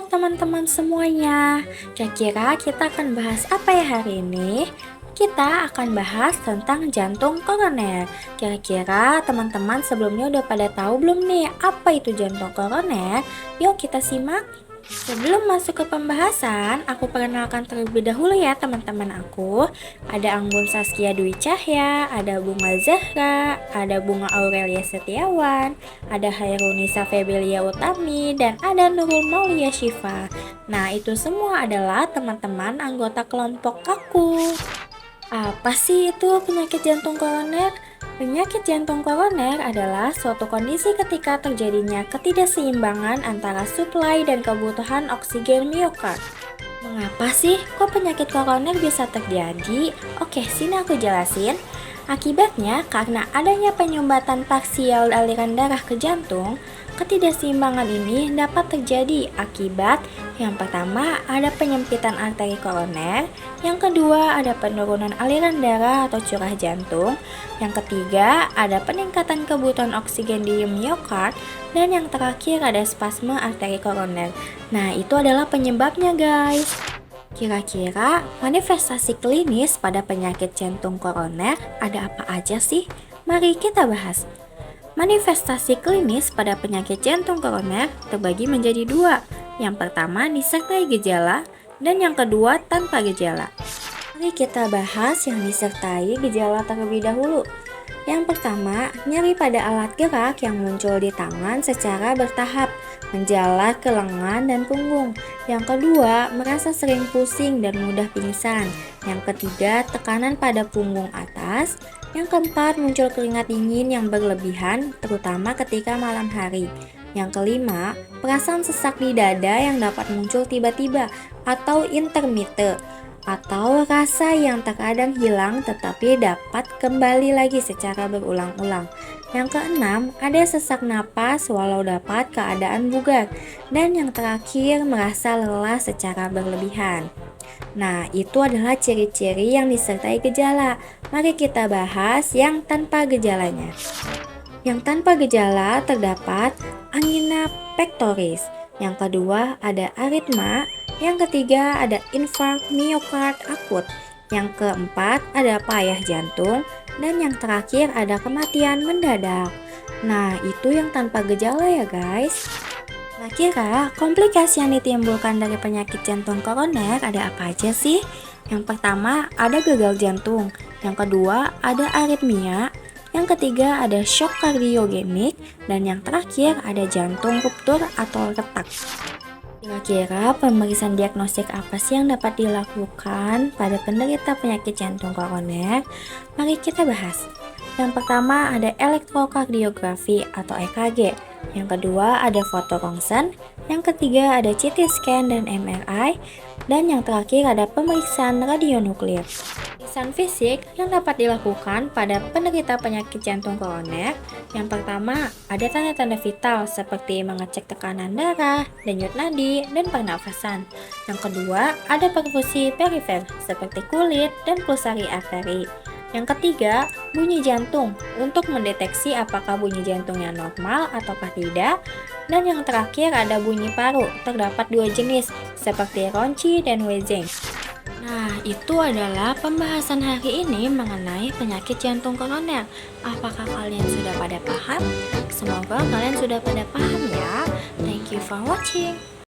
teman-teman semuanya. Kira-kira kita akan bahas apa ya hari ini? Kita akan bahas tentang jantung koroner. Kira-kira teman-teman sebelumnya udah pada tahu belum nih apa itu jantung koroner? Yuk kita simak. Sebelum masuk ke pembahasan, aku perkenalkan terlebih dahulu ya teman-teman aku. Ada Anggun Saskia Dwi Cahya, ada Bunga Zahra, ada Bunga Aurelia Setiawan, ada Hairunisa Febelia Utami, dan ada Nurul Maulia Syifa. Nah, itu semua adalah teman-teman anggota kelompok aku. Apa sih itu penyakit jantung koroner? Penyakit jantung koroner adalah suatu kondisi ketika terjadinya ketidakseimbangan antara suplai dan kebutuhan oksigen miokard. Mengapa sih kok penyakit koroner bisa terjadi? Oke, sini aku jelasin. Akibatnya karena adanya penyumbatan parsial aliran darah ke jantung, ketidakseimbangan ini dapat terjadi akibat yang pertama ada penyempitan arteri koroner, yang kedua ada penurunan aliran darah atau curah jantung, yang ketiga ada peningkatan kebutuhan oksigen di miokard, dan yang terakhir ada spasme arteri koroner. Nah, itu adalah penyebabnya guys. Kira-kira manifestasi klinis pada penyakit jantung koroner ada apa aja sih? Mari kita bahas. Manifestasi klinis pada penyakit jantung koroner terbagi menjadi dua. Yang pertama disertai gejala dan yang kedua tanpa gejala. Mari kita bahas yang disertai gejala terlebih dahulu. Yang pertama, nyeri pada alat gerak yang muncul di tangan secara bertahap, menjalar ke lengan dan punggung. Yang kedua, merasa sering pusing dan mudah pingsan. Yang ketiga, tekanan pada punggung atas. Yang keempat, muncul keringat dingin yang berlebihan, terutama ketika malam hari. Yang kelima, perasaan sesak di dada yang dapat muncul tiba-tiba atau intermittent, atau rasa yang terkadang hilang tetapi dapat kembali lagi secara berulang-ulang. Yang keenam, ada sesak napas walau dapat keadaan bugar. Dan yang terakhir, merasa lelah secara berlebihan. Nah, itu adalah ciri-ciri yang disertai gejala. Mari kita bahas yang tanpa gejalanya. Yang tanpa gejala terdapat angina pectoris. Yang kedua ada aritma. Yang ketiga ada infark miokard akut. Yang keempat ada payah jantung. Dan yang terakhir ada kematian mendadak. Nah, itu yang tanpa gejala ya guys. Kira-kira komplikasi yang ditimbulkan dari penyakit jantung koroner ada apa aja sih? Yang pertama ada gagal jantung. Yang kedua ada aritmia. Yang ketiga ada shock kardiogenik. Dan yang terakhir ada jantung ruptur atau retak. Kira-kira pemeriksaan diagnostik apa sih yang dapat dilakukan pada penderita penyakit jantung koroner? Mari kita bahas. Yang pertama ada elektrokardiografi atau EKG. Yang kedua ada foto rongsen. Yang ketiga ada CT scan dan MRI. Dan yang terakhir ada pemeriksaan radionuklir. Pemeriksaan fisik yang dapat dilakukan pada penderita penyakit jantung koroner. Yang pertama, ada tanda-tanda vital seperti mengecek tekanan darah, denyut nadi, dan pernafasan. Yang kedua, ada perfusi perifer seperti kulit dan pulsari arteri. Yang ketiga, bunyi jantung untuk mendeteksi apakah bunyi jantungnya normal ataukah tidak. Dan yang terakhir ada bunyi paru, terdapat dua jenis seperti ronchi dan wheezing. Nah, itu adalah pembahasan hari ini mengenai penyakit jantung koroner. Apakah kalian sudah pada paham? Semoga kalian sudah pada paham ya. Thank you for watching.